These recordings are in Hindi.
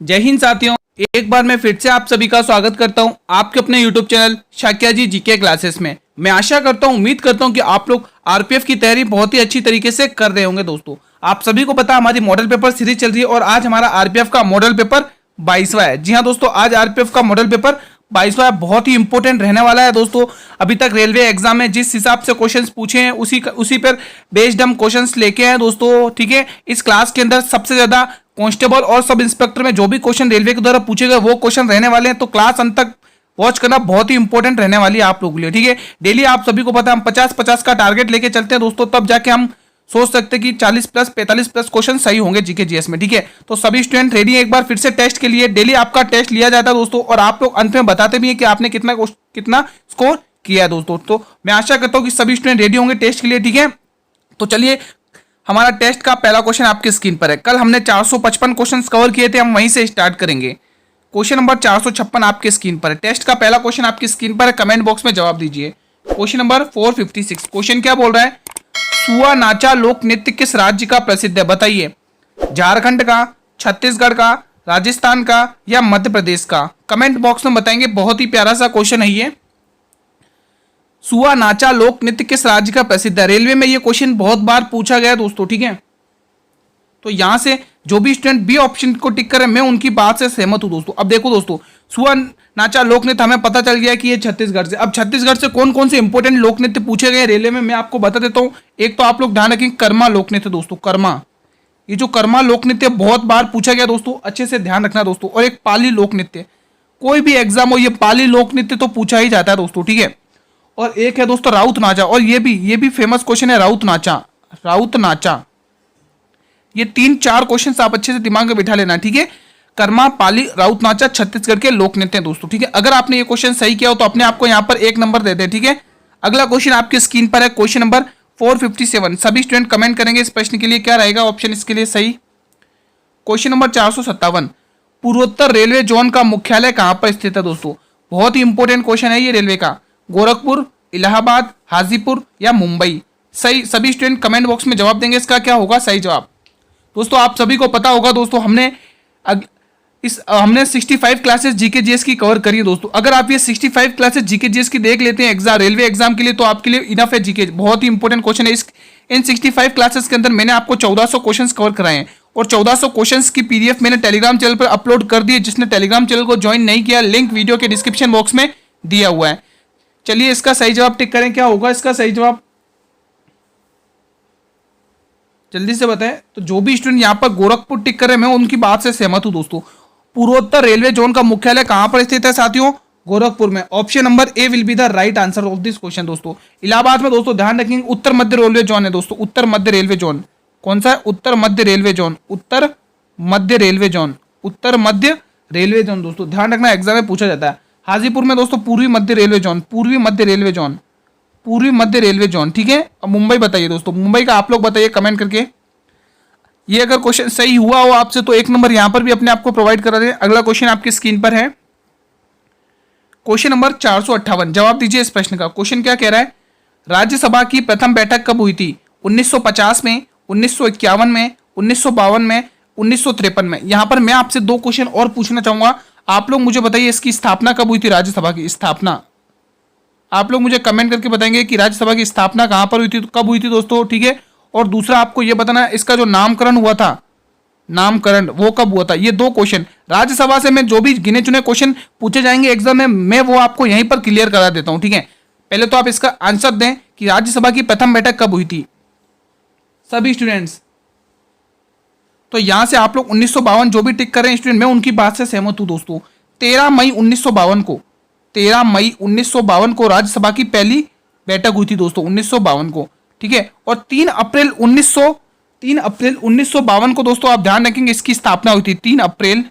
जय हिंद साथियों। एक बार मैं फिर से आप सभी का स्वागत करता हूं आपके अपने YouTube चैनल शाक्या जी जीके क्लासेस में। मैं आशा करता हूं, उम्मीद करता हूं कि आप लोग आरपीएफ की तैयारी बहुत ही अच्छी तरीके से कर रहे होंगे। दोस्तों, आप सभी को पता है हमारी मॉडल पेपर सीरीज चल रही है और आज हमारा आरपीएफ का मॉडल पेपर 22वां है। जी हाँ दोस्तों, आज आरपीएफ का मॉडल पेपर 22वां बहुत ही इंपॉर्टेंट रहने वाला है। दोस्तों, अभी तक रेलवे एग्जाम में जिस हिसाब से क्वेश्चंस पूछे हैं उसी पर बेस्ड हम क्वेश्चंस लेके हैं दोस्तों। ठीक है, इस क्लास के अंदर सबसे ज्यादा कांस्टेबल और सब इंस्पेक्टर में जो भी क्वेश्चन रेलवे के द्वारा पूछे गए वो क्वेश्चन रहने वाले हैं। तो क्लास अंत तक वॉच करना बहुत ही इंपॉर्टेंट रहने वाली है आप लोगों के लिए। ठीक है, डेली आप सभी को पता है हम 50-50 का टारगेट लेके चलते हैं दोस्तों, तब जाके हम सोच सकते हैं कि 40 प्लस 45 प्लस क्वेश्चन सही होंगे जीके जीएस में। ठीक है, तो सभी स्टूडेंट रेडी है एक बार फिर से टेस्ट के लिए। डेली आपका टेस्ट लिया जाता है दोस्तों और आप लोग अंत में बताते भी हैं कि आपने कितना स्कोर किया है दोस्तों। तो मैं आशा करता हूं कि सभी स्टूडेंट रेडी होंगे टेस्ट के लिए। ठीक है, तो चलिए हमारा टेस्ट का पहला क्वेश्चन आपकी स्क्रीन पर है। कल हमने 455 क्वेश्चन कवर किए थे, हम वहीं से स्टार्ट करेंगे। क्वेश्चन नंबर 456 आपके स्क्रीन पर है। टेस्ट का पहला क्वेश्चन आपकी स्क्रीन पर है, कमेंट बॉक्स में जवाब दीजिए। क्वेश्चन नंबर 456, क्वेश्चन क्या बोल रहा है? सुआ नाचा लोक नृत्य किस राज्य का प्रसिद्ध है? बताइए। झारखंड का, छत्तीसगढ़ का, राजस्थान का या मध्य प्रदेश का? कमेंट बॉक्स में बताएंगे। बहुत ही प्यारा सा क्वेश्चन है ये। सुआ नाचा लोक नृत्य किस राज्य का प्रसिद्ध है? रेलवे में ये क्वेश्चन बहुत बार पूछा गया दोस्तों। ठीक है, तो यहां से जो भी स्टूडेंट बी ऑप्शन को टिक करें मैं उनकी बात से सहमत हूं दोस्तों। अब देखो दोस्तों, सुआ नाचा लोक नृत्य हमें पता चल गया कि ये छत्तीसगढ़ से। अब छत्तीसगढ़ से कौन कौन से इंपॉर्टेंट लोक नृत्य पूछे गए रेलवे में मैं आपको बता देता हूं। एक तो आप लोग ध्यान रखें कर्मा लोक नृत्य दोस्तों, कर्मा, ये जो कर्मा लोक नृत्य बहुत बार पूछा गया दोस्तों, अच्छे से ध्यान रखना दोस्तों। और एक पाली लोक नृत्य, कोई भी एग्जाम हो ये पाली लोक नृत्य तो पूछा ही जाता है दोस्तों। ठीक है, और एक है दोस्तों राउत नाचा, और ये भी फेमस क्वेश्चन है राउत नाचा, राउत नाचा। ये 3-4 क्वेश्चन आप अच्छे से दिमाग में बिठा लेना। ठीक है, कर्मा, पाली, राउत नाचा छत्तीसगढ़ के लोक नृत्य दोस्तों। ठीक है, अगर आपने ये क्वेश्चन सही किया हो तो अपने आपको यहाँ पर 1 नंबर दे दे। ठीक है, अगला क्वेश्चन आपकी स्क्रीन पर है, क्वेश्चन नंबर 457। सभी स्टूडेंट कमेंट करेंगे इस प्रश्न के लिए क्या रहेगा ऑप्शन इसके लिए सही। क्वेश्चन नंबर 457, पूर्वोत्तर रेलवे जोन का मुख्यालय कहां पर स्थित है दोस्तों? बहुत ही इंपॉर्टेंट क्वेश्चन है ये रेलवे का। गोरखपुर, इलाहाबाद, हाजीपुर या मुंबई? सही, सभी स्टूडेंट कमेंट बॉक्स में जवाब देंगे इसका क्या होगा सही जवाब। दोस्तों, आप सभी को पता होगा दोस्तों, हमने 65 क्लासेस जीके जीएस की कवर करी है दोस्तों। अगर आप ये 65 क्लासेस जीके जीएस की देख लेते हैं एग्जाम, रेलवे एग्जाम के लिए, तो आपके लिए इनफ है जीके। बहुत ही इंपॉर्टेंट क्वेश्चन है। इन 65 क्लासेस के अंदर मैंने आपको 1400 क्वेश्चंस कवर कराए हैं और 1400 क्वेश्चंस की पीडीएफ मैंने टेलीग्राम चैनल पर अपलोड कर दी है। जिसने टेलीग्राम चैनल को ज्वाइन नहीं किया, लिंक वीडियो के डिस्क्रिप्शन बॉक्स में दिया हुआ है। चलिए इसका सही जवाब टिक करें, क्या होगा इसका सही जवाब जल्दी से बताएं। तो जो भी स्टूडेंट यहाँ पर गोरखपुर टिक कर रहे हैं मैं उनकी बात से सहमत हूं दोस्तों। पूर्वोत्तर रेलवे जोन का मुख्यालय कहां पर स्थित है साथियों? गोरखपुर में। Option number A will be the right answer of this question दोस्तों। इलाहाबाद में दोस्तों ध्यान रखेंगे उत्तर मध्य रेलवे जोन है दोस्तों। उत्तर मध्य रेलवे जोन कौन सा है? उत्तर मध्य रेलवे जोन, उत्तर मध्य रेलवे जोन, उत्तर मध्य रेलवे जोन दोस्तों ध्यान रखना, एग्जाम में पूछा जाता है। हाजीपुर में दोस्तों पूर्वी मध्य रेलवे जोन, पूर्वी मध्य रेलवे जोन, पूर्वी मध्य रेलवे जोन। ठीक है, अब मुंबई बताइए दोस्तों, मुंबई का आप लोग बताइए कमेंट करके। ये अगर क्वेश्चन सही हुआ हो आपसे तो 1 नंबर यहां पर भी अपने आपको प्रोवाइड करा दें। अगला क्वेश्चन आपकी स्क्रीन पर है, क्वेश्चन नंबर 458। जवाब दीजिए इस प्रश्न का। क्वेश्चन क्या कह रहा है? राज्यसभा की प्रथम बैठक कब हुई थी? 1950 में, 1951 में, 1952 में, 1953 में? यहां पर मैं आपसे 2 क्वेश्चन और पूछना चाहूंगा। आप लोग मुझे बताइए इसकी स्थापना कब हुई थी? राज्यसभा की स्थापना आप लोग मुझे कमेंट करके बताएंगे कि राज्यसभा की स्थापना कहां पर हुई थी, कब हुई थी दोस्तों। ठीक है, और दूसरा आपको यह बताना है इसका जो नामकरण हुआ था, नामकरण वो कब हुआ था। ये 2 क्वेश्चन राज्यसभा से मैं जो भी गिने चुने क्वेश्चन पूछे जाएंगे एग्जाम में मैं वो आपको यहीं पर क्लियर करा देता हूं। ठीक है, पहले तो आप इसका आंसर दें कि राज्यसभा की प्रथम बैठक कब हुई थी सभी स्टूडेंट्स। तो यहां से आप लोग 1952 जो भी टिक कर रहे हैं स्टूडेंट मैं उनकी बात से सहमत हूं दोस्तों। 13 मई 1952 को, 13 मई 1952 को राज्यसभा की पहली बैठक हुई थी दोस्तों, 1952 को। ठीक है, और 3 अप्रैल 1952 को दोस्तों आप ध्यान रखेंगे इसकी स्थापना हुई थी। 3 अप्रैल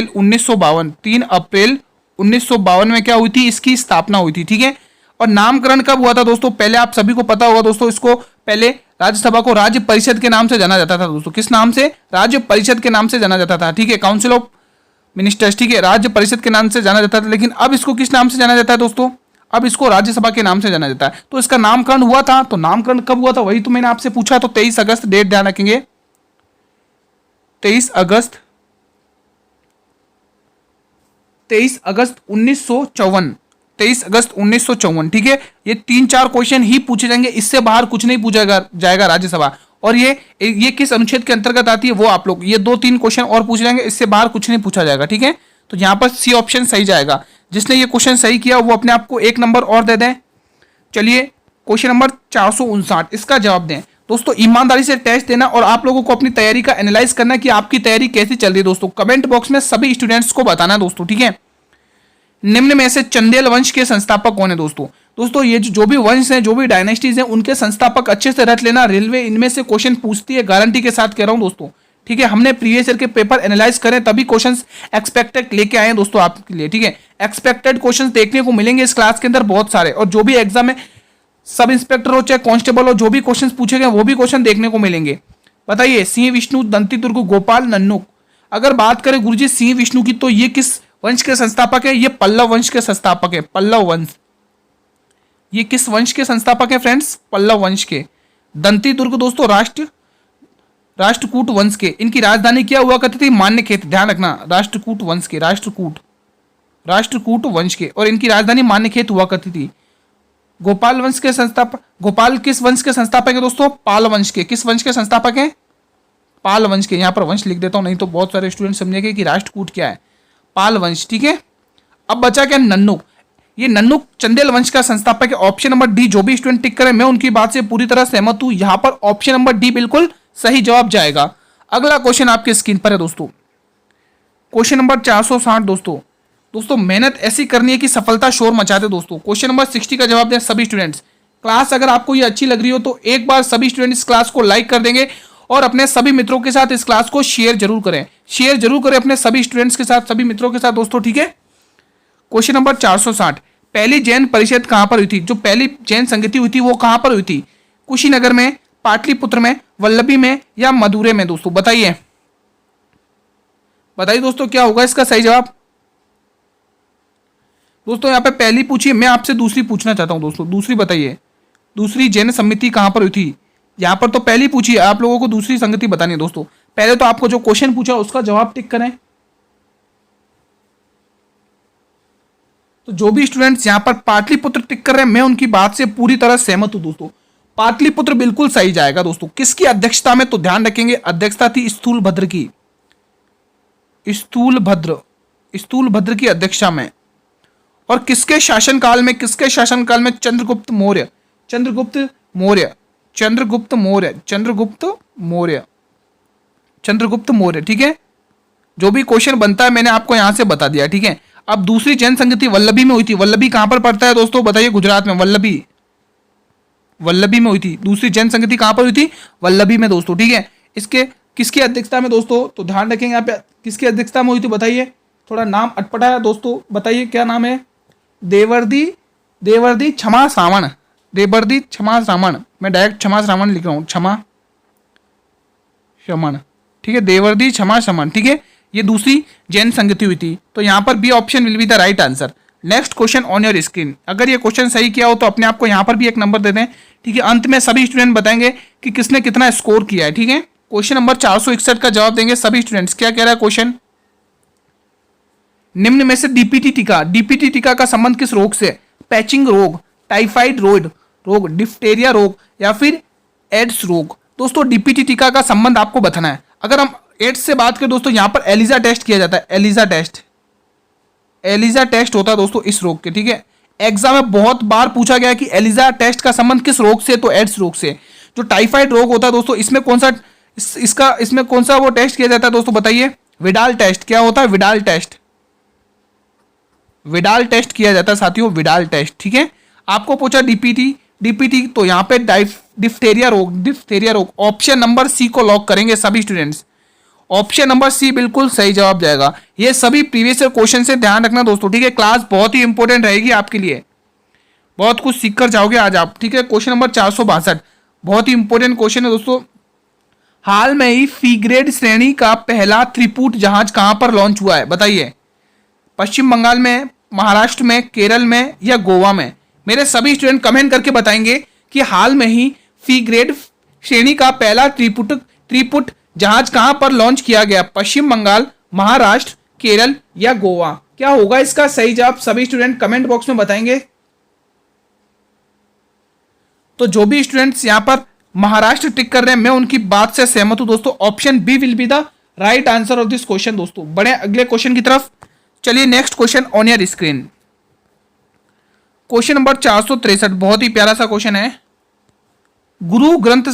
1952 में क्या हुई थी? इसकी स्थापना हुई थी। ठीक है, और नामकरण कब हुआ था दोस्तों? पहले आप सभी को पता होगा दोस्तों, इसको पहले राज्यसभा को राज्य परिषद के नाम से जाना जाता था दोस्तों। किस नाम से? राज्य परिषद के नाम से जाना जाता था। ठीक है, काउंसिल ऑफ मिनिस्टर्स। ठीक है, राज्य परिषद के नाम से जाना जाता था, लेकिन अब इसको किस नाम से जाना जाता है दोस्तों? अब इसको राज्यसभा के नाम से जाना जाता है। तो इसका नामकरण हुआ था, तो नामकरण कब हुआ था वही तो मैंने आपसे पूछा। तो 23 अगस्त, डेट ध्यान रखेंगे, 23 अगस्त 1954, 23 अगस्त 1954। ठीक है, ये 3-4 क्वेश्चन ही पूछे जाएंगे, इससे बाहर कुछ नहीं पूछा जाएगा राज्यसभा। और ये किस अनुच्छेद के अंतर्गत आती है वो आप लोग ये 2-3 क्वेश्चन और पूछ जाएंगे, इससे बाहर कुछ नहीं पूछा जाएगा। ठीक है, तो यहाँ पर सी ऑप्शन सही जाएगा। जिसने ये क्वेश्चन सही किया वो अपने आप को 1 नंबर और दे दें। चलिए क्वेश्चन नंबर 459, इसका जवाब दें। दोस्तों ईमानदारी से टेस्ट देना और आप लोगों को अपनी तैयारी का एनालाइज करना कि आपकी तैयारी कैसी चल रही है। दोस्तों कमेंट बॉक्स में सभी स्टूडेंट्स को बताना दोस्तों। ठीक है, निम्न में से चंदेल वंश के संस्थापक कौन है दोस्तों ये जो भी वंश हैं, जो भी डायनेस्टीज हैं, उनके संस्थापक अच्छे से रट लेना। रेलवे इनमें से क्वेश्चन पूछती है, गारंटी के साथ कह रहा हूं दोस्तों। ठीक है, हमने प्रीवियस ईयर के पेपर एनालाइज करें तभी क्वेश्चंस एक्सपेक्टेड लेके आए हैं दोस्तों आपके लिए। ठीक है, एक्सपेक्टेड क्वेश्चंस देखने को मिलेंगे इस क्लास के अंदर बहुत सारे, और जो भी एग्जाम में सब इंस्पेक्टर हो चाहे कांस्टेबल हो, जो भी क्वेश्चन पूछे गए वो भी क्वेश्चन देखने को मिलेंगे। बताइए, सिंह विष्णु, दंती दुर्ग, गोपाल, नन्नुक। अगर बात करें गुरुजी सिंह विष्णु की, तो ये किस वंश के संस्थापक है? ये पल्लव वंश के संस्थापक है, पल्लव वंश। ये किस वंश के संस्थापक है फ्रेंड्स? पल्लव वंश के। दंती दुर्ग दोस्तों राष्ट्रकूट वंश के। इनकी राजधानी क्या हुआ करती थी? मान्यखेत। ध्यान रखना, राष्ट्रकूट वंश के, राष्ट्रकूट वंश के, और इनकी राजधानी मान्यखेत हुआ करती थी। गोपाल वंश के संस्थापक, गोपाल किस वंश के संस्थापक है दोस्तों? पाल वंश के। किस वंश के संस्थापक है? पाल वंश के। यहां पर वंश लिख देता हूं, नहीं तो बहुत सारे स्टूडेंट समझेंगे कि राष्ट्रकूट क्या है। पाल वंश। ठीक है, अब बचा क्या? नन्नुक। ये नन्नुक चंदेल वंश का संस्थापक है। Option number D. जो भी स्टूडेंट टिक करे मैं उनकी बात से पूरी तरह सहमत हूं। यहां पर ऑप्शन नंबर डी बिल्कुल सही जवाब जाएगा। अगला क्वेश्चन आपकी स्क्रीन पर है दोस्तों, क्वेश्चन नंबर 460। दोस्तों मेहनत ऐसी करनी है कि सफलता शोर मचा दे दोस्तों। क्वेश्चन नंबर 60 का जवाब दें सभी स्टूडेंट्स। क्लास अगर आपको ये अच्छी लग रही हो तो एक बार सभी स्टूडेंट इस क्लास को लाइक कर देंगे और अपने सभी मित्रों के साथ इस क्लास को शेयर जरूर करें अपने सभी स्टूडेंट्स के साथ, सभी मित्रों के साथ दोस्तों। ठीक है, क्वेश्चन नंबर 460, पहली जैन परिषद कहां पर हुई थी? जो पहली जैन संगति हुई थी वो कहां पर हुई थी? कुशीनगर में, पाटलिपुत्र में, वल्लभी में या मदुरै में दोस्तों? बताइए दोस्तों क्या होगा इसका सही जवाब? दोस्तों यहाँ पे पहली पूछी, मैं आपसे दूसरी पूछना चाहता हूं दोस्तों। दूसरी बताइए, दूसरी जैन समिति कहां पर हुई थी? यहां पर तो पहली पूछी, आप लोगों को दूसरी संगति बतानी है दोस्तों। पहले तो आपको जो क्वेश्चन पूछा उसका जवाब टिक करें। तो जो भी स्टूडेंट्स यहां पर पाटलिपुत्र टिक कर रहे हैं मैं उनकी बात से पूरी तरह सहमत हूं दोस्तों। पाटलिपुत्र बिल्कुल सही जाएगा दोस्तों। किसकी अध्यक्षता में? तो ध्यान रखेंगे अध्यक्षता थी स्थूलभद्र की, स्थूलभद्र की अध्यक्षता में। और किसके शासनकाल में? चंद्रगुप्त मौर्य। ठीक है, जो भी क्वेश्चन बनता है मैंने आपको यहां से बता दिया। ठीक है, अब दूसरी जैन संगति वल्लभी में हुई थी। वल्लभी कहां पर पड़ता है दोस्तों? बताइए, गुजरात में। वल्लभी में हुई थी। दूसरी जैन संगति कहां पर हुई थी? वल्लभी में दोस्तों। ठीक है, इसके किसकी अध्यक्षता में दोस्तों? तो ध्यान रखेंगे यहाँ पे किसकी अध्यक्षता में हुई थी? बताइए, थोड़ा नाम अटपटा है दोस्तों, बताइए क्या नाम है? देवर्दी क्षमा श्रावण। मैं डायरेक्ट क्षमा श्रावण लिख रहा हूं, क्षमा श्रमण। ठीक है, देवर्दी क्षमा श्रमण। ठीक है, ये दूसरी जैन संगति हुई थी। तो यहां पर B option will be the right answer. Next question on your screen. अगर ये क्वेश्चन सही किया हो तो अपने आप को यहां पर भी 1 नंबर दे दें। ठीक है, अंत में सभी स्टूडेंट बताएंगे कि किसने कितना स्कोर किया है। ठीक है, क्वेश्चन नंबर 461 का जवाब देंगे सभी स्टूडेंट्स। क्या कह रहा है क्वेश्चन? निम्न में से डीपीटी टीका का संबंध किस रोग से? पैचिंग रोग, टाइफाइड रोग, डिप्थेरिया रोग या फिर एड्स रोग? दोस्तों डीपीटी टीका का संबंध आपको बताना है। अगर हम एड्स से बात करें दोस्तों, यहां पर एलिजा टेस्ट किया जाता है। एलिजा टेस्ट होता है दोस्तों इस रोग के। ठीक है, एग्जाम में बहुत बार पूछा गया कि एलिजा टेस्ट का संबंध किस रोग से? तो एड्स रोग से। जो टाइफाइड रोग होता है दोस्तों, इसमें कौन सा वो टेस्ट किया जाता है दोस्तों? बताइए, विडाल टेस्ट। क्या होता है? विडाल टेस्ट किया जाता है साथियों, विडाल टेस्ट। ठीक है, आपको पूछा डीपीटी, तो यहाँ पे डिप्थेरिया रोग। ऑप्शन नंबर सी को लॉक करेंगे सभी स्टूडेंट्स। ऑप्शन नंबर सी बिल्कुल सही जवाब जाएगा। ये सभी प्रीवियस ईयर क्वेश्चन से ध्यान रखना दोस्तों। ठीक है, क्लास बहुत ही इंपॉर्टेंट रहेगी आपके लिए, बहुत कुछ सीख कर जाओगे आज आप। ठीक है, क्वेश्चन नंबर 462 बहुत ही इंपॉर्टेंट क्वेश्चन है दोस्तों। हाल में ही सी ग्रेड श्रेणी का पहला त्रिपुट जहाज कहां पर लॉन्च हुआ है? बताइए, पश्चिम बंगाल में, महाराष्ट्र में, केरल में या गोवा में? मेरे सभी स्टूडेंट कमेंट करके बताएंगे कि हाल में ही सी ग्रेड श्रेणी का पहला त्रिपुट जहाज कहां पर लॉन्च किया गया? पश्चिम बंगाल, महाराष्ट्र, केरल या गोवा? क्या होगा इसका सही जवाब? सभी स्टूडेंट कमेंट बॉक्स में बताएंगे। तो जो भी स्टूडेंट्स यहां पर महाराष्ट्र टिक कर रहे हैं, मैं उनकी बात से सहमत हूं दोस्तों। Option B will be the right answer of this question दोस्तों। बढ़े अगले क्वेश्चन की तरफ। चलिए next question on your screen. Question number 463, बहुत ही प्यारा सा क्वेश्चन है। गुरु ग्रंथ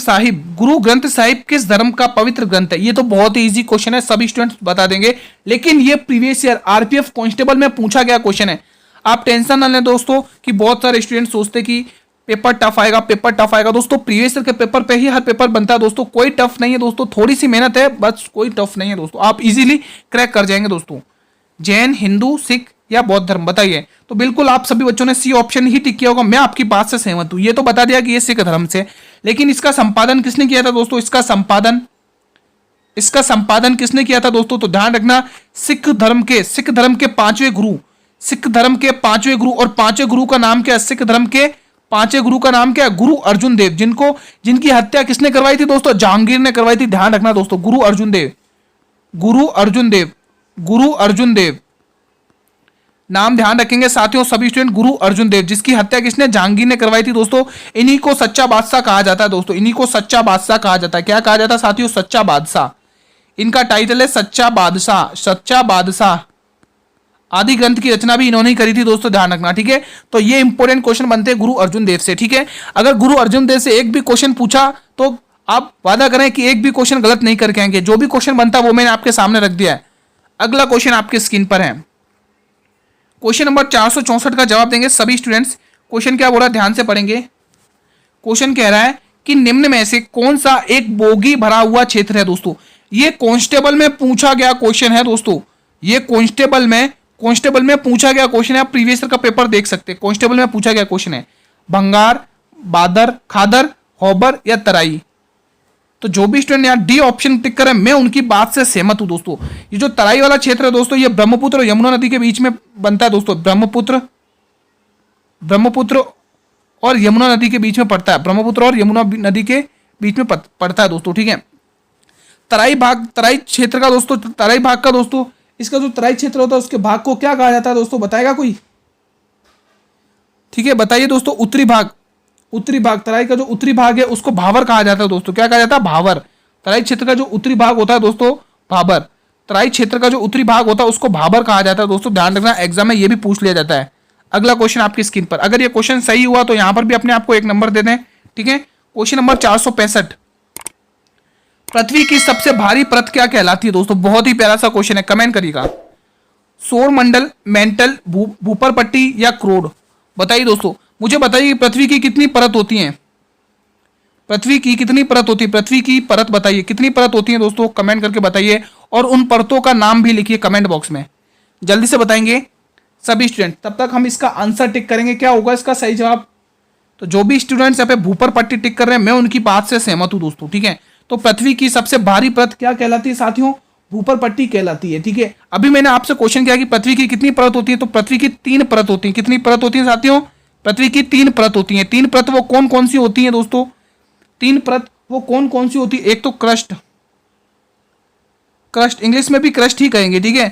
साहिब किस धर्म का पवित्र ग्रंथ है? ये तो बहुत ही इजी क्वेश्चन है, सभी स्टूडेंट्स बता देंगे, लेकिन ये प्रीवियस ईयर आरपीएफ कांस्टेबल में पूछा गया क्वेश्चन है। आप टेंशन ना लें दोस्तों कि बहुत सारे स्टूडेंट सोचते कि पेपर टफ आएगा दोस्तों। प्रीवियस ईयर के पेपर पे ही हर पेपर बनता है दोस्तों, कोई टफ नहीं है दोस्तों, थोड़ी सी मेहनत है बस, कोई टफ नहीं है दोस्तों, आप इजीली क्रैक कर जाएंगे दोस्तों। जैन, हिंदू, सिख या बौद्ध धर्म, बताइए। तो बिल्कुल आप सभी बच्चों ने सी ऑप्शन ही टिक किया होगा। मैं आपकी बात से सहमत हूं, ये तो बता दिया कि ये सिख धर्म से, लेकिन इसका संपादन किसने किया था दोस्तों? इसका संपादन किसने किया था दोस्तों? तो ध्यान रखना, सिख धर्म के पांचवें गुरु, और पांचवें गुरु का नाम क्या है? सिख धर्म के पांचवें गुरु का नाम क्या है? गुरु अर्जुन देव, जिनकी हत्या किसने करवाई थी दोस्तों? जहांगीर ने करवाई थी। ध्यान रखना दोस्तों, गुरु अर्जुन देव नाम ध्यान रखेंगे साथियों सभी स्टूडेंट। गुरु अर्जुन देव, जिसकी हत्या किसने? जहांगीर ने करवाई थी दोस्तों। इन्हीं को सच्चा बादशाह कहा जाता है दोस्तों, इन्हीं को सच्चा बादशाह कहा जाता है। क्या कहा जाता है साथियों? सच्चा बादशाह। इनका टाइटल है सच्चा बादशाह। आदि ग्रंथ की रचना भी इन्होंने ही करी थी दोस्तों, ध्यान रखना, ठीक है। तो ये इंपॉर्टेंट क्वेश्चन बनते हैं गुरु अर्जुन देव से, ठीक है। अगर गुरु अर्जुन देव से एक भी क्वेश्चन पूछा तो आप वादा करें कि एक भी क्वेश्चन गलत नहीं करके आएंगे। जो भी क्वेश्चन बनता है वो मैंने आपके सामने रख दिया है। अगला क्वेश्चन आपके स्क्रीन पर है। क्वेश्चन नंबर 464 का जवाब देंगे सभी स्टूडेंट्स। क्वेश्चन क्या बोला, ध्यान से पढ़ेंगे। क्वेश्चन कह रहा है कि निम्न में से कौन सा एक बोगी भरा हुआ क्षेत्र है दोस्तों? ये कांस्टेबल में पूछा गया क्वेश्चन है दोस्तों, ये कांस्टेबल में पूछा गया क्वेश्चन है। आप प्रीवियस ईयर का पेपर देख सकते हैं, कांस्टेबल में पूछा गया क्वेश्चन है। भंगार, बादर, खादर, होबर या तराई? तो जो भी स्टूडेंट यहाँ डी ऑप्शन टिक करें, मैं उनकी बात से सहमत हूं दोस्तों। ये जो तराई वाला क्षेत्र है दोस्तों, ये ब्रह्मपुत्र और यमुना नदी के बीच में बनता है दोस्तों। ब्रह्मपुत्र और यमुना नदी के बीच में पड़ता है, ब्रह्मपुत्र और यमुना नदी के बीच में पड़ता है दोस्तों, ठीक है। तराई क्षेत्र का दोस्तों, इसका जो तराई क्षेत्र होता है उसके भाग को क्या कहा जाता है दोस्तों? बताएगा कोई? ठीक है, बताइए दोस्तों। उत्तरी भाग, तराई का जो उत्तरी भाग है उसको भावर कहा जाता है दोस्तों। क्या कहा जाता है? भावर। तराई क्षेत्र का जो उत्तरी भाग होता है दोस्तों, भाबर। तराई क्षेत्र का जो उत्तरी भाग होता है उसको भाबर कहा जाता है दोस्तों, ध्यान रखना, एग्जाम में ये भी पूछ लिया जाता है। अगला क्वेश्चन आपकी स्क्रीन पर। अगर ये क्वेश्चन सही हुआ तो यहां पर भी अपने आप को 1 नंबर दे दें, ठीक है। क्वेश्चन नंबर 465, पृथ्वी की सबसे भारी परत क्या कहलाती है दोस्तों? बहुत ही प्यारा सा क्वेश्चन है, कमेंट करिएगा। सौर मंडल, मेंटल, भूपर पट्टी या क्रोड? बताइए दोस्तों, मुझे बताइए पृथ्वी की कितनी परत होती हैं? पृथ्वी की परत बताइए, कितनी परत होती है दोस्तों? कमेंट करके बताइए, और उन परतों का नाम भी लिखिए कमेंट बॉक्स में। जल्दी से बताएंगे सभी स्टूडेंट, तब तक हम इसका आंसर टिक करेंगे। क्या होगा इसका सही जवाब? तो जो भी स्टूडेंट्स यहाँ पे भूपर पट्टी टिक कर रहे हैं, मैं उनकी बात से सहमत हूं दोस्तों, ठीक है। तो पृथ्वी की सबसे भारी परत क्या कहलाती है साथियों? भूपर पट्टी कहलाती है, ठीक है। अभी मैंने आपसे क्वेश्चन किया कि पृथ्वी की कितनी परत होती है, तो पृथ्वी की 3 परत होती है। कितनी परत होती है साथियों? पृथ्वी की 3 परत होती है। 3 परत वो कौन कौन सी होती है दोस्तों? 3 परत वो कौन कौन सी होती है? एक तो क्रस्ट इंग्लिश में भी क्रस्ट ही कहेंगे, ठीक है।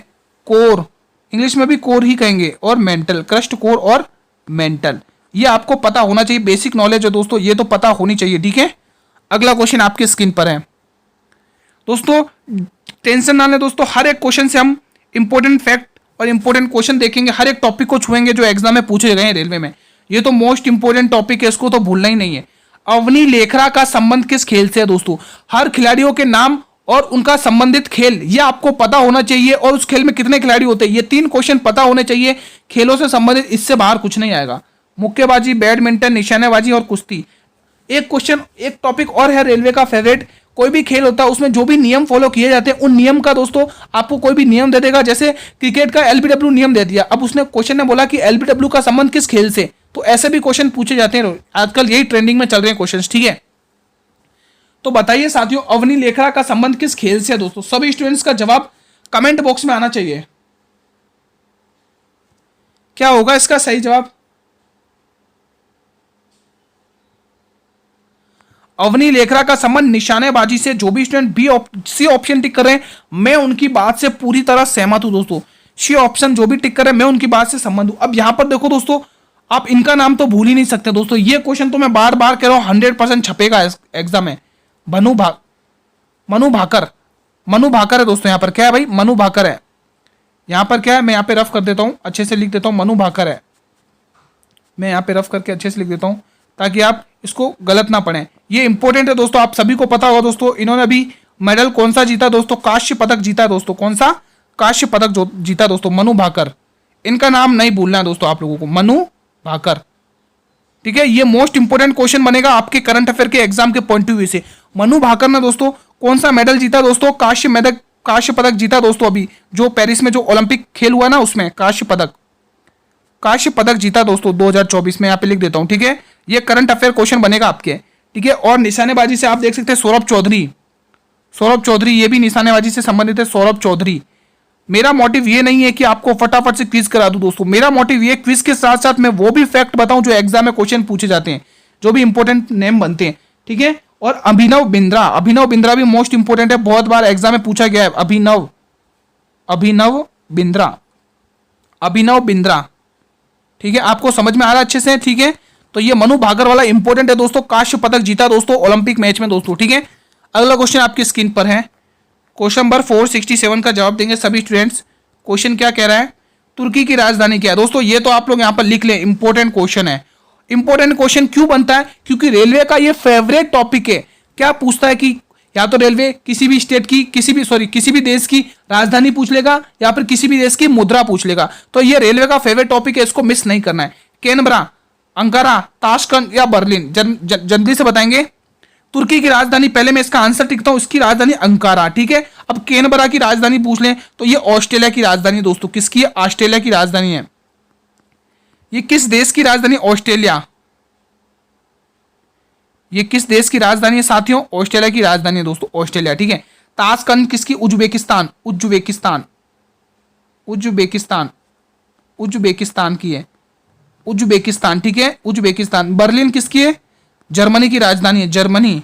कोर, इंग्लिश में भी कोर ही कहेंगे, और मेंटल, क्रस्ट, कोर और मेंटल। ये आपको पता होना चाहिए, बेसिक नॉलेज है दोस्तों, ये तो पता होनी चाहिए, ठीक है। अगला क्वेश्चन आपकी स्क्रीन पर है दोस्तों। टेंशन ना लें दोस्तों, हर एक क्वेश्चन से हम इंपॉर्टेंट फैक्ट और इंपॉर्टेंट क्वेश्चन देखेंगे, हर एक टॉपिक को छुएंगे जो एग्जाम में पूछे गए हैं रेलवे में। ये तो मोस्ट इंपॉर्टेंट टॉपिक है, इसको तो भूलना ही नहीं है। अवनी लेखरा का संबंध किस खेल से है दोस्तों? हर खिलाड़ियों के नाम और उनका संबंधित खेल, ये आपको पता होना चाहिए, और उस खेल में कितने खिलाड़ी होते हैं, ये 3 क्वेश्चन पता होने चाहिए खेलों से संबंधित। इससे बाहर कुछ नहीं आएगा। मुक्केबाजी, बैडमिंटन, निशानेबाजी और कुश्ती। एक क्वेश्चन, एक टॉपिक और है रेलवे का फेवरेट, कोई भी खेल होता है उसमें जो भी नियम फॉलो किए जाते हैं, उन नियम का दोस्तों आपको कोई भी नियम दे देगा। जैसे क्रिकेट का एलबीडब्ल्यू नियम दे दिया, अब उसने क्वेश्चन ने बोला कि एलबीडब्ल्यू का संबंध किस खेल से, तो ऐसे भी क्वेश्चन पूछे जाते हैं। आजकल यही ट्रेंडिंग में चल रहे हैं क्वेश्चन, ठीक है। तो बताइए साथियों, अवनी लेखरा का संबंध किस खेल से है दोस्तों? सभी स्टूडेंट्स का जवाब कमेंट बॉक्स में आना चाहिए। क्या होगा इसका सही जवाब? अवनी लेखरा का संबंध निशानेबाजी से। जो भी स्टूडेंट सी ऑप्शन टिक कर रहे हैं, मैं उनकी बात से पूरी तरह सहमत हूं दोस्तों। सी ऑप्शन जो भी टिक कर रहे हैं, मैं उनकी बात से संबंध हूं। अब यहां पर देखो दोस्तों, आप इनका नाम तो भूल ही नहीं सकते दोस्तों। ये क्वेश्चन तो मैं बार बार कह रहा हूं, 100% छपेगा एग्जाम में। मनु भाकर है दोस्तों। यहां पर क्या है भाई? मनु भाकर है। यहां पर क्या है, मैं यहां पे रफ कर देता हूं, अच्छे से लिख देता हूं, मनु भाकर है। मैं यहां पे रफ करके अच्छे से लिख देता हूं ताकि आप इसको गलत ना पढ़ें। ये इंपॉर्टेंट है दोस्तों, आप सभी को पता होगा दोस्तों। इन्होंने अभी मेडल कौन सा जीता दोस्तों? कांस्य पदक जीता दोस्तों। कौन सा? कांस्य पदक जो जीता दोस्तों, मनु भाकर। इनका नाम नहीं भूलना है दोस्तों आप लोगों को, मनु भाकर। ठीक है, ये मोस्ट इंपोर्टेंट क्वेश्चन बनेगा आपके करंट अफेयर के एग्जाम के पॉइंट ऑफ व्यू से। मनु भाकर ने दोस्तों कौन सा मेडल जीता दोस्तों? कांस्य पदक जीता दोस्तों। अभी जो पेरिस में जो ओलंपिक खेल हुआ ना, उसमें कांस्य पदक जीता दोस्तों 2024 में। यहाँ पे लिख देता हूं। ठीक है, ये करंट अफेयर क्वेश्चन बनेगा आपके। ठीक है, और निशानेबाजी से आप देख सकते हैं सौरभ चौधरी, ये भी निशानेबाजी से संबंधित है। सौरभ चौधरी। मेरा मोटिव ये नहीं है कि आपको फटाफट से क्विज करा दूं दोस्तों। मेरा मोटिव ये, क्विज के साथ साथ मैं वो भी फैक्ट बताऊं जो एग्जाम में क्वेश्चन पूछे जाते हैं, जो भी इंपॉर्टेंट नेम बनते हैं। ठीक है, और अभिनव बिंद्रा भी मोस्ट इंपॉर्टेंट है, बहुत बार एग्जाम में पूछा गया है। अभिनव बिंद्रा। ठीक है, आपको समझ में आ रहा है अच्छे से? ठीक है, तो ये मनु भाकर वाला इंपॉर्टेंट है दोस्तों। कांस्य पदक जीता दोस्तों ओलंपिक मैच में दोस्तों। ठीक है, अगला क्वेश्चन आपकी स्क्रीन पर है। क्वेश्चन नंबर 467 का जवाब देंगे सभी स्टूडेंट्स। क्वेश्चन क्या कह रहा है? तुर्की की राजधानी क्या है दोस्तों? ये तो आप लोग यहां पर लिख लें, इंपॉर्टेंट क्वेश्चन है। इंपॉर्टेंट क्वेश्चन क्यों बनता है? क्योंकि रेलवे का ये फेवरेट टॉपिक है। क्या पूछता है कि या तो रेलवे किसी भी स्टेट की, किसी भी देश की राजधानी पूछ लेगा, या फिर किसी भी देश की मुद्रा पूछ लेगा। तो ये रेलवे का फेवरेट टॉपिक है, इसको मिस नहीं करना है। कैनबरा, अंकारा, ताशकंद या बर्लिन? जल्दी से बताएंगे। तुर्की की राजधानी, पहले मैं इसका आंसर लिखता हूं, इसकी राजधानी अंकारा। ठीक है, अब कैनबरा की राजधानी पूछ लें तो ये ऑस्ट्रेलिया की राजधानी दोस्तों। किसकी? ऑस्ट्रेलिया की राजधानी है। ये किस देश की राजधानी? ऑस्ट्रेलिया। ये किस देश की राजधानी है साथियों? ऑस्ट्रेलिया की राजधानी है दोस्तों, ऑस्ट्रेलिया। ठीक है, ताशकंद किसकी? उज्बेकिस्तान की है। उज्बेकिस्तान। ठीक है, उज्बेकिस्तान। बर्लिन किसकी है? जर्मनी की राजधानी है। जर्मनी।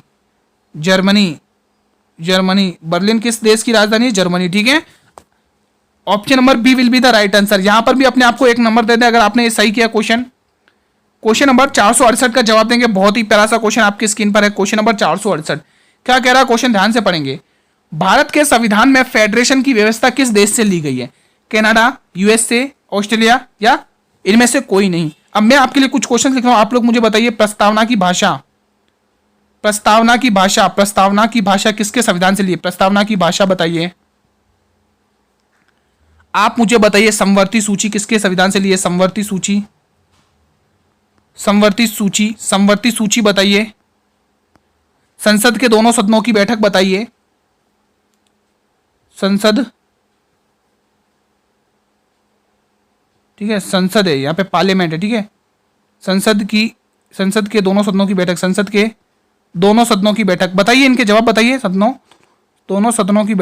बर्लिन किस देश की राजधानी है? जर्मनी। ठीक है, option number B will be the right answer. यहां पर भी अपने आपको एक नंबर दे दें अगर आपने ये सही किया। क्वेश्चन नंबर 468 का जवाब देंगे। बहुत ही प्यारा सा क्वेश्चन आपकी स्क्रीन पर है। क्वेश्चन नंबर 468 क्या कह रहा है क्वेश्चन? ध्यान से पढ़ेंगे। भारत के संविधान में फेडरेशन की व्यवस्था किस देश से ली गई है? कनाडा, यूएसए, ऑस्ट्रेलिया या इनमें से कोई नहीं? अब मैं आपके लिए कुछ क्वेश्चन लिख रहा हूं, आप लोग मुझे बताइए। प्रस्तावना की भाषा किसके संविधान से ली? प्रस्तावना की भाषा बताइए। आप मुझे बताइए समवर्ती सूची किसके संविधान से ली है? समवर्ती सूची बताइए। संसद के दोनों सदनों की बैठक बताइए। संसद, ठीक है, संसद है, यहां पे पार्लियामेंट है। ठीक है, संसद के दोनों सदनों की बैठक, संसद के दोनों सदनों की बैठक बताइए। इनके जवाब बताइए। दोनों सदनों की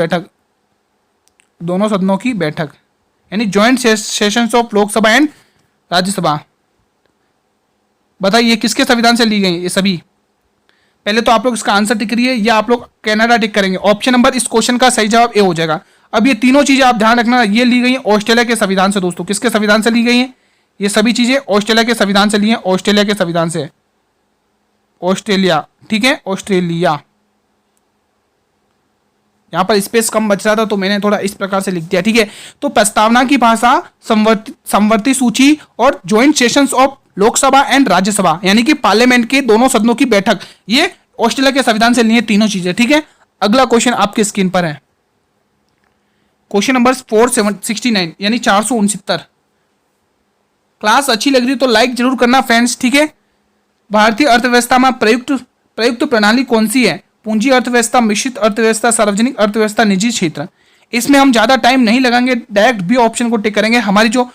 बैठक यानी joint sessions of Lok Sabha and Rajya Sabha. बताइए किसके संविधान से ली गई ये सभी? पहले तो आप लोग इसका आंसर टिक करिए, या आप लोग कनाडा टिक करेंगे। ऑप्शन नंबर इस क्वेश्चन का सही जवाब ए हो जाएगा। अब ये तीनों चीजें आप ध्यान रखना, ये ली गई ऑस्ट्रेलिया के संविधान से दोस्तों। किसके संविधान से ली गई है? ये सभी चीजें ऑस्ट्रेलिया के संविधान से ली हैं। ऑस्ट्रेलिया के संविधान से। ऑस्ट्रेलिया। ठीक है, ऑस्ट्रेलिया। यहां पर स्पेस कम बच रहा था तो मैंने थोड़ा इस प्रकार से लिख दिया। ठीक है, तो प्रस्तावना की भाषा, समवर्ती सूची और joint sessions of Lok Sabha and Rajya Sabha यानी कि पार्लियामेंट के दोनों सदनों की बैठक, ये ऑस्ट्रेलिया के संविधान से लिए तीनों चीजें। ठीक है, अगला क्वेश्चन आपके स्क्रीन पर है। क्वेश्चन नंबर 469 यानी 469। क्लास अच्छी लग रही तो लाइक जरूर करना फ्रेंड्स। ठीक है, भारतीय अर्थव्यवस्था में प्रयुक्त प्रणाली कौन सी है? पूंजी अर्थव्यवस्था, मिश्रित अर्थव्यवस्था, सार्वजनिक अर्थव्यवस्था, निजी क्षेत्र। इसमें हम ज्यादा टाइम नहीं लगाएंगे, डायरेक्ट बी ऑप्शन को टिक करेंगे। हमारी जो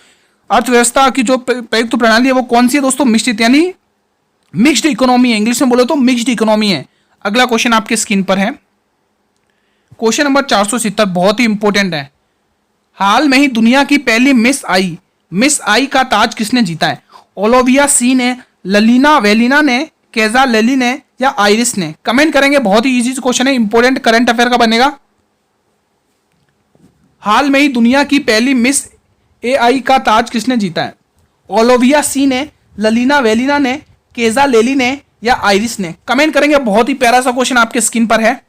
अर्थव्यवस्था की जो प्रयुक्त प्रणाली है वो कौन सी है दोस्तों? मिश्रित यानी मिक्स्ड इकोनॉमी है। इंग्लिश में बोलो तो मिक्स्ड इकोनॉमी है। अगला क्वेश्चन आपके स्क्रीन पर है। क्वेश्चन नंबर 470 बहुत ही इंपॉर्टेंट है। हाल में ही दुनिया की पहली मिस आई का ताज किसने जीता है? ओलिविया सी ने, ललीना वेलिना ने, केजा लेली ने, या आइरिस ने? कमेंट करेंगे, बहुत ही इजी क्वेश्चन है, इंपॉर्टेंट करंट अफेयर का बनेगा। हाल में ही दुनिया की पहली मिस एआई का ताज किसने जीता है? ओलिविया सी ने, ललीना वेलिना ने, केजा लेली ने या आइरिस ने? कमेंट करेंगे, बहुत ही प्यारा सा क्वेश्चन आपके स्क्रीन पर है।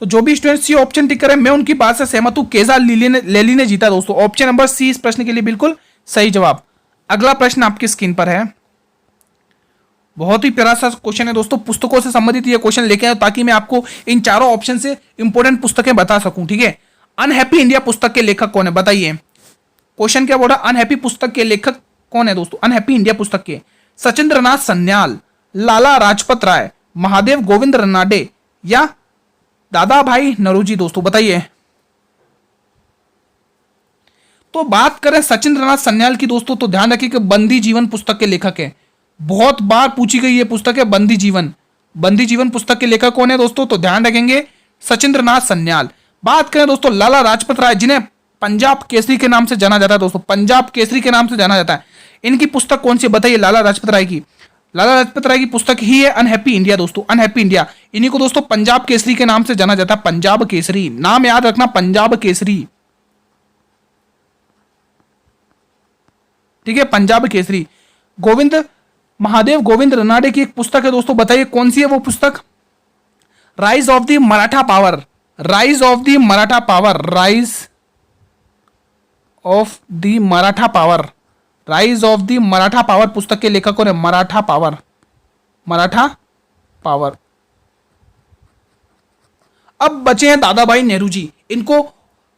तो जो भी स्टूडेंट्स ये ऑप्शन टिक करें, मैं उनकी बात से सहमत हूं, केजा लेली ने जीता दोस्तों। ऑप्शन नंबर सी इस प्रश्न के लिए बिल्कुल सही जवाब। अगला प्रश्न आपकी स्क्रीन पर है, बहुत ही प्यारा सा क्वेश्चन है दोस्तों, पुस्तकों से संबंधित ये क्वेश्चन लेके आए ताकि मैं आपको इन चारों ऑप्शन से इंपॉर्टेंट पुस्तकें बता सकूं, ठीक है। अनहैप्पी इंडिया पुस्तक के लेखक कौन है, बताइए। क्वेश्चन क्या बोला, अनहैप्पी पुस्तक के लेखक कौन है दोस्तों? अनहैप्पी इंडिया पुस्तक के सचिंद्रनाथ सन्याल, लाला राजपत राय, महादेव गोविंद रनाडे या दादा भाई नौरोजी दोस्तों, बताइए। तो बात करें सचिंद्रनाथ सन्याल की दोस्तों, तो ध्यान रखिए कि बंदी जीवन पुस्तक के लेखक है। बहुत बार पूछी गई ये पुस्तक है, बंदी जीवन। बंदी जीवन पुस्तक के लेखक कौन है दोस्तों? तो ध्यान रखेंगे सचिंद्रनाथ सन्याल। बात करें दोस्तों लाला राजपत राय, जिन्हें पंजाब केसरी के नाम से जाना जाता है दोस्तों, पंजाब केसरी के नाम से जाना जाता है, इनकी पुस्तक कौन सी, बताइए। लाला राजपत राय की, लाला लाजपत राय की पुस्तक ही है अनहैप्पी इंडिया दोस्तों, अनहैप्पी इंडिया। इन्हीं को दोस्तों पंजाब केसरी के नाम से जाना जाता है, पंजाब केसरी, नाम याद रखना, पंजाब केसरी, ठीक है, पंजाब केसरी। महादेव गोविंद रनाडे की एक पुस्तक है दोस्तों, बताइए कौन सी है वो पुस्तक? Rise of the Maratha power, rise of the Maratha power, rise of the Maratha power, rise of the Maratha power पुस्तक के लेखक कौन है? Maratha power, Maratha power. अब बचे हैं दादा भाई नेहरू जी, इनको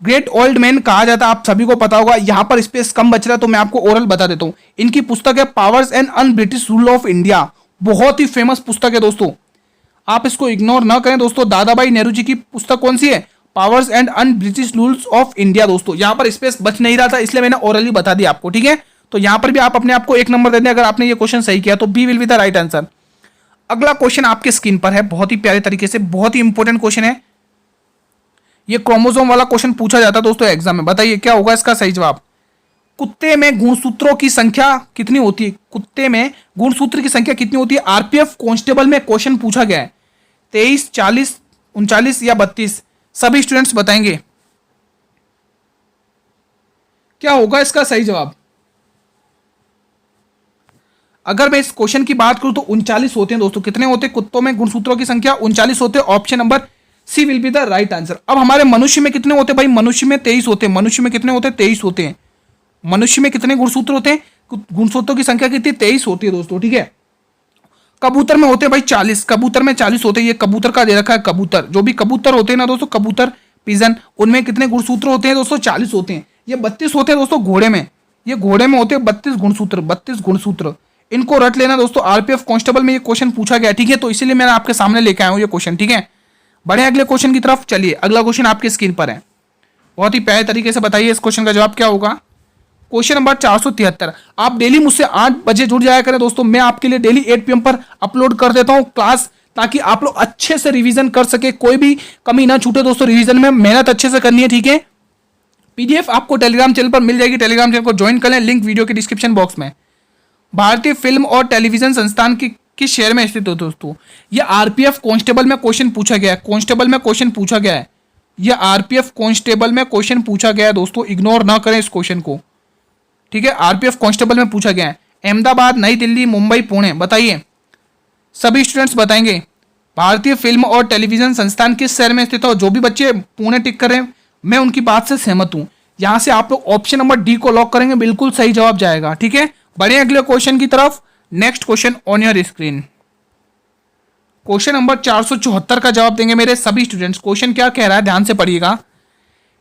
ग्रेट ओल्ड मैन कहा जाता है, आप सभी को पता होगा। यहां पर स्पेस कम बच रहा है तो मैं आपको ओरल बता देता हूं। इनकी पुस्तक है powers and un British rule of India, बहुत ही फेमस पुस्तक है दोस्तों, आप इसको इग्नोर ना करें दोस्तों। दादा भाई नेहरू जी की पुस्तक कौन सी है? Powers and un British rules of India दोस्तों। यहां पर स्पेस बच नहीं रहा था इसलिए मैंने ओरली बता दिया आपको, ठीक है। तो यहां पर भी आप अपने आप को 1 नंबर दे दें अगर आपने ये क्वेश्चन सही किया, तो B will be the right answer. अगला क्वेश्चन आपके स्क्रीन पर है, बहुत ही प्यारे तरीके से, बहुत ही इंपॉर्टेंट क्वेश्चन है। ये क्रोमोसोम वाला क्वेश्चन पूछा जाता है दोस्तों एग्जाम में, बताइए क्या होगा इसका सही जवाब? कुत्ते में गुणसूत्रों की संख्या कितनी होती है? कुत्ते में गुणसूत्र की संख्या कितनी होती है? आरपीएफ कांस्टेबल में क्वेश्चन पूछा गया है। 23, 40, 39 या 32? सभी स्टूडेंट्स बताएंगे क्या होगा इसका सही जवाब। अगर मैं इस क्वेश्चन की बात करूं तो 39 होते हैं दोस्तों। कितने होते हैं कुत्तों में गुणसूत्रों की संख्या? 39 होते हैं। Option number C will be the right answer. अब हमारे मनुष्य में कितने होते हैं भाई? मनुष्य में 23 होते हैं। मनुष्य में कितने होते हैं? 23 होते हैं। मनुष्य में कितने गुणसूत्र होते हैं? गुणसूत्रों की संख्या कितनी? 23 होती है दोस्तों, ठीक है। कबूतर में होते हैं भाई 40, कबूतर में 40 होते हैं। ये कबूतर का दे रखा है, कबूतर, जो भी कबूतर होते हैं ना दोस्तों, कबूतर, पिजन, उनमें कितने गुणसूत्र होते हैं दोस्तों? 40 होते हैं। ये 32 होते हैं दोस्तों घोड़े में, ये घोड़े में होते हैं 32 गुणसूत्र, 32 गुणसूत्र। इनको रट लेना दोस्तों, आरपीएफ कांस्टेबल में ये क्वेश्चन पूछा गया, ठीक है। तो इसीलिए मैं आपके सामने लेके आया हूं ये क्वेश्चन, ठीक है। बढ़े अगले क्वेश्चन की तरफ। चलिए अगला क्वेश्चन आपकी स्क्रीन पर है, बहुत ही प्यारे तरीके से बताइए इस क्वेश्चन का जवाब क्या होगा। Question number 473। आप डेली मुझसे 8 बजे जुड़ जाया करें दोस्तों, मैं आपके लिए डेली 8 PM पर अपलोड कर देता हूं क्लास, ताकि आप लोग अच्छे से रिवीजन कर सके, कोई भी कमी ना छूटे दोस्तों। रिवीजन में मेहनत अच्छे से करनी है, ठीक है। पीडीएफ आपको टेलीग्राम चैनल पर मिल जाएगी, टेलीग्राम चैनल को ज्वाइन कर लें, लिंक वीडियो के डिस्क्रिप्शन बॉक्स में। भारतीय फिल्म और टेलीविजन संस्थान की किस शहर में स्थित हो दोस्तों? ये आरपीएफ कांस्टेबल में क्वेश्चन पूछा गया है, कांस्टेबल में क्वेश्चन पूछा गया है, ये आरपीएफ कांस्टेबल में क्वेश्चन पूछा गया है दोस्तों, इग्नोर ना करें इस क्वेश्चन को, ठीक है। आरपीएफ कांस्टेबल में पूछा गया है। अहमदाबाद, नई दिल्ली, मुंबई, पुणे, बताइए सभी स्टूडेंट्स बताएंगे। भारतीय फिल्म और टेलीविजन संस्थान किस शहर में स्थित हो? जो भी बच्चे पुणे टिक कर रहे हैं, मैं उनकी बात से सहमत हूं। यहां से आप लोग ऑप्शन नंबर डी को लॉक करेंगे, बिल्कुल सही जवाब जाएगा, ठीक है। बढ़े अगले क्वेश्चन की तरफ। Next question on your screen, question number 474 का जवाब देंगे मेरे सभी स्टूडेंट्स। क्वेश्चन क्या कह रहा है, ध्यान से पढ़िएगा।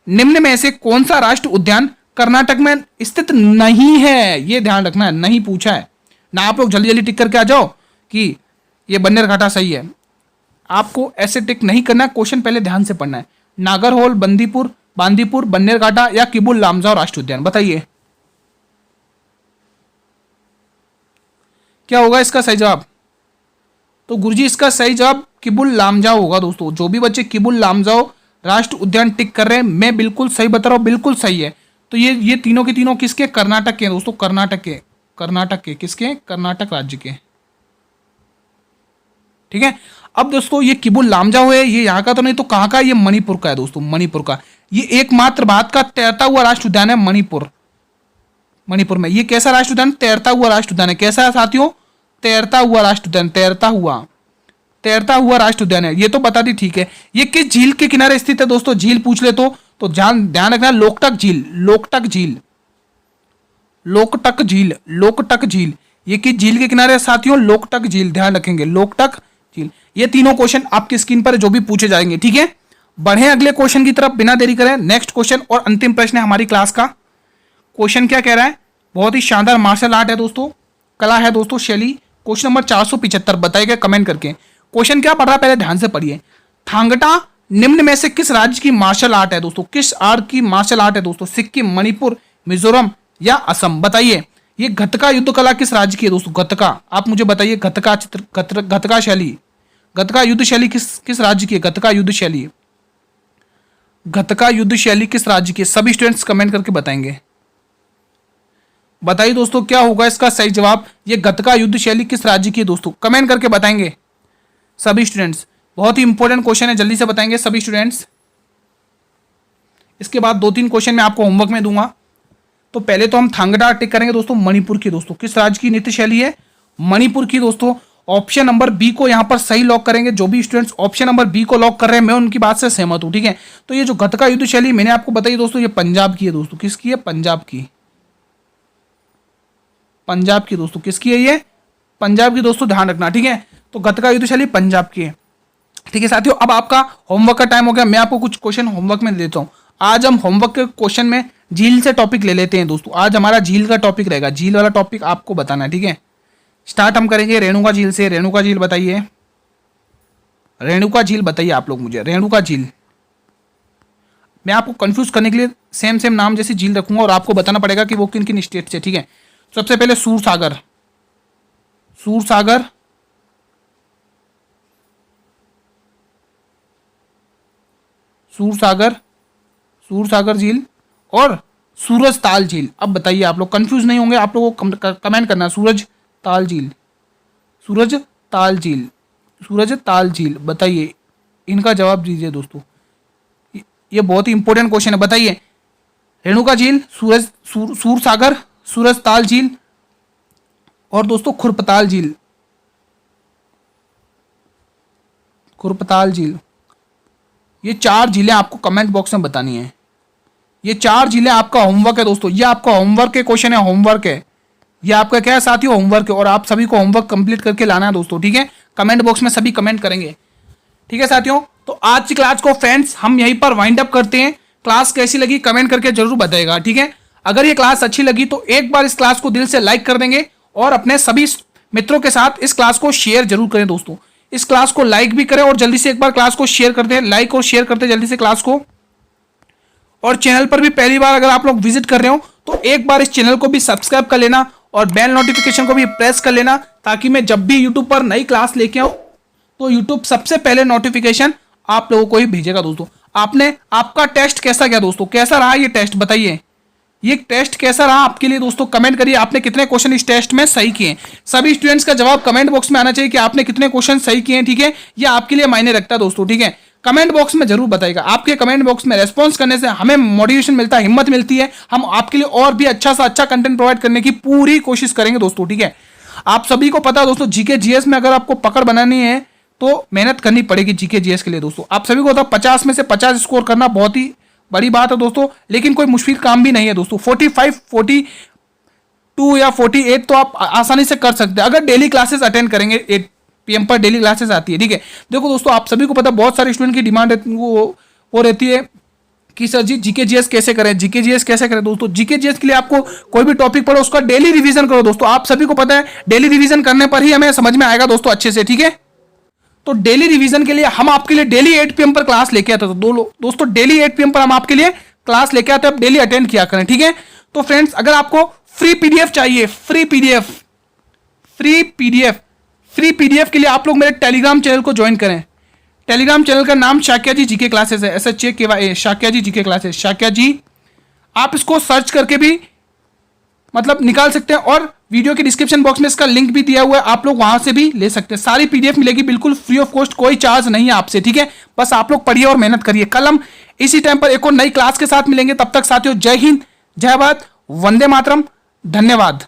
निम्न में से कौन सा राष्ट्रीय उद्यान कर्नाटक में स्थित नहीं है? ये ध्यान रखना है, नहीं पूछा है ना। आप लोग जल्दी जल्दी टिक करके आ जाओ कि ये बन्नेरघाटा सही है, आपको ऐसे टिक नहीं करना, क्वेश्चन पहले ध्यान से पढ़ना है। नागरहोल, बांदीपुर, बन्नेरघाटा या किबुल लामजाओ राष्ट्रीय उद्यान, बताइए क्या होगा इसका सही जवाब। तो गुरुजी इसका सही जवाब किबुल लामजाओ होगा दोस्तों। जो भी बच्चे किबुल लामजाओ राष्ट्रीय उद्यान टिक कर रहे हैं, मैं बिल्कुल सही बता रहा हूं, बिल्कुल सही है। तो ये तीनों के तीनों किसके? कर्नाटक के दोस्तों, कर्नाटक के, किसके? कर्नाटक राज्य के। ठीक है। अब दोस्तों ये किबुल लामजाओ है, ये यहाँ का तो नहीं तो कहाँ का, ये मणिपुर का है दोस्तों, मणिपुर का। ये एकमात्र भारत का तैरता हुआ राष्ट्र उद्यान है मणिपुर, मणिपुर में। ये कैसा राष्ट्र उद्यान? तैरता हुआ राष्ट्र उद्यान है। कैसा है साथियों? तैरता हुआ राष्ट्र उद्यान, तैरता हुआ राष्ट्र उद्यान है। ये तो बता दी, ठीक है। ये किस झील के किनारे स्थित है दोस्तों? झील पूछ ले तो ध्यान रखना, लोकटक झील, लोकटक झील, लोकटक झील, लोकटक झील। ये किस झील के किनारे है साथियों? लोकटक झील, ध्यान रखेंगे, लोकटक झील। ये तीनों क्वेश्चन आपकी स्क्रीन पर जो भी पूछे जाएंगे, ठीक है। बढ़े अगले क्वेश्चन की तरफ बिना देरी करें। नेक्स्ट क्वेश्चन और अंतिम प्रश्न है हमारी क्लास का। क्वेश्चन क्या कह रहा है? बहुत ही शानदार मार्शल आर्ट है दोस्तों, कला है दोस्तों, शैली। क्वेश्चन नंबर 475 बताइएगा कमेंट करके। क्वेश्चन क्या पढ़ रहा है पहले ध्यान से पढ़िए। थांगटा निम्न में से किस राज्य की मार्शल आर्ट है दोस्तों? किस आर्ट की मार्शल आर्ट है दोस्तों? सिक्किम, मणिपुर, मिजोरम या असम? बताइए। ये गतका युद्ध कला किस राज्य की है दोस्तों? गतका, आप मुझे बताइए। गतका शैली, गतका युद्ध शैली किस राज्य की है? गतका युद्ध शैली, गतका युद्ध शैली किस राज्य की है? सभी स्टूडेंट्स कमेंट करके बताएंगे। बताइए दोस्तों क्या होगा इसका सही जवाब? ये गतका युद्ध शैली किस राज्य की है दोस्तों? कमेंट करके बताएंगे सभी स्टूडेंट्स। बहुत ही इंपॉर्टेंट क्वेश्चन है, जल्दी से बताएंगे सभी स्टूडेंट्स। इसके बाद 2-3 क्वेश्चन मैं आपको होमवर्क में दूंगा। तो पहले तो हम थांगटा टिक करेंगे दोस्तों, मणिपुर की दोस्तों। किस राज्य की नृत्य शैली है? मणिपुर की दोस्तों। ऑप्शन नंबर बी को यहां पर सही लॉक करेंगे। जो भी स्टूडेंट्स ऑप्शन नंबर बी को लॉक कर रहे हैं मैं उनकी बात से सहमत हूं, ठीक है। तो ये जो गतका युद्ध शैली मैंने आपको बताई दोस्तों, ये पंजाब की है दोस्तों। किसकी है? पंजाब की, पंजाब की दोस्तों। किसकी है ये? पंजाब की दोस्तों, ध्यान रखना, ठीक है। तो गतका युद्ध शैली पंजाब की है, ठीक है साथियों। अब आपका होमवर्क का टाइम हो गया। मैं आपको कुछ क्वेश्चन होमवर्क में देता हूं। आज हम होमवर्क के क्वेश्चन में झील से टॉपिक ले लेते हैं दोस्तों। आज हमारा झील का टॉपिक रहेगा, झील वाला टॉपिक आपको बताना है, ठीक है। स्टार्ट हम करेंगे रेणुका झील से। रेणुका झील बताइए, रेणुका झील बताइए आप लोग मुझे। रेणुका झील, मैं आपको कंफ्यूज करने के लिए सेम नाम जैसी झील रखूंगा और आपको बताना पड़ेगा कि वो किन किन स्टेट से, ठीक है। सबसे पहले सूरसागर, सूरसागर, सूरसागर, सूरसागर झील और सूरज ताल झील। अब बताइए, आप लोग कंफ्यूज नहीं होंगे, आप लोगों को कमेंट करना है। सूरज ताल झील, सूरज ताल झील, सूरज ताल झील, बताइए। इनका जवाब दीजिए दोस्तों, ये बहुत ही इंपॉर्टेंट क्वेश्चन है। बताइए, रेणुका झील, सूरसागर, सूरज ताल झील और दोस्तों खुरपताल झील, खुरपताल झील। ये 4 झीलें आपको कमेंट बॉक्स में बतानी है। ये 4 झीलें आपका होमवर्क है दोस्तों। ये आपका होमवर्क के क्वेश्चन है, होमवर्क है। ये आपका क्या है साथियों? होमवर्क है। और आप सभी को होमवर्क कंप्लीट करके लाना है दोस्तों, ठीक है। कमेंट बॉक्स में सभी कमेंट करेंगे, ठीक है साथियों। तो आज की क्लास को फ्रेंड्स हम यहीं पर वाइंड अप करते हैं। क्लास कैसी लगी कमेंट करके जरूर बताइएगा, ठीक है। अगर ये क्लास अच्छी लगी तो एक बार इस क्लास को दिल से लाइक कर देंगे और अपने सभी मित्रों के साथ इस क्लास को शेयर जरूर करें दोस्तों। इस क्लास को लाइक भी करें और जल्दी से एक बार क्लास को शेयर करते हैं, लाइक और शेयर करते हैं जल्दी से क्लास को। और चैनल पर भी पहली बार अगर आप लोग विजिट कर रहे हो तो एक बार इस चैनल को भी सब्सक्राइब कर लेना और बेल नोटिफिकेशन को भी प्रेस कर लेना, ताकि मैं जब भी यूट्यूब पर नई क्लास लेके आऊं तो यूट्यूब सबसे पहले नोटिफिकेशन आप लोगों को ही भेजेगा दोस्तों। आपका टेस्ट कैसा गया दोस्तों? कैसा रहा ये टेस्ट? बताइए, ये टेस्ट कैसा रहा आपके लिए दोस्तों? कमेंट करिए, आपने कितने क्वेश्चन इस टेस्ट में सही किए। सभी स्टूडेंट्स का जवाब कमेंट बॉक्स में आना चाहिए कि आपने कितने क्वेश्चन सही किए, ठीक है। ये आपके लिए मायने रखता है दोस्तों, ठीक है। कमेंट बॉक्स में जरूर बताइएगा। आपके कमेंट बॉक्स में रेस्पॉन्स करने से हमें मोटिवेशन मिलता है, हिम्मत मिलती है। हम आपके लिए और भी अच्छा सा अच्छा कंटेंट प्रोवाइड करने की पूरी कोशिश करेंगे दोस्तों, ठीक है। आप सभी को पता है दोस्तों, जीके जीएस में अगर आपको पकड़ बनानी है तो मेहनत करनी पड़ेगी जीके जीएस के लिए दोस्तों। आप सभी को पता है 50 में से 50 स्कोर करना बहुत ही बड़ी बात है दोस्तों, लेकिन कोई मुश्किल काम भी नहीं है दोस्तों। 45, 42 या 48 तो आप आसानी से कर सकते हैं अगर डेली क्लासेस अटेंड करेंगे। 8 PM पर डेली क्लासेस आती है, ठीक है। देखो दोस्तों, आप सभी को पता है बहुत सारे स्टूडेंट की डिमांड वो रहती है कि सर जी जीके जीएस कैसे करें, जीके जीएस कैसे करें दोस्तों। जीके जीएस के लिए आपको कोई भी टॉपिक पढ़ो, उसका डेली रिवीजन करो दोस्तों। आप सभी को पता है डेली रिवीजन करने पर ही हमें समझ में आएगा दोस्तों अच्छे से, ठीक है। तो डेली रिवीजन के लिए हम आपके लिए डेली 8 PM पर क्लास लेके आते हैं। तो दोस्तों डेली 8 PM पर हम आपके लिए क्लास लेके आते हैं, आप डेली अटेंड किया करें, ठीक है। तो फ्रेंड्स, अगर आपको फ्री पीडीएफ चाहिए, फ्री पीडीएफ के लिए आप लोग मेरे टेलीग्राम चैनल को ज्वाइन करें। टेलीग्राम चैनल का नाम शाक्या जी जीके क्लासेस है, SHAKYA, शाक्या जी जीके क्लासेस, शाक्या जी। आप इसको सर्च करके भी मतलब निकाल सकते हैं और वीडियो के डिस्क्रिप्शन बॉक्स में इसका लिंक भी दिया हुआ है, आप लोग वहां से भी ले सकते हैं। सारी पीडीएफ मिलेगी बिल्कुल फ्री ऑफ कॉस्ट, कोई चार्ज नहीं है आपसे, ठीक है। बस आप लोग पढ़िए और मेहनत करिए। कल हम इसी टाइम पर एक और नई क्लास के साथ मिलेंगे। तब तक साथियों, जय हिंद, जय भारत, वंदे मातरम, धन्यवाद।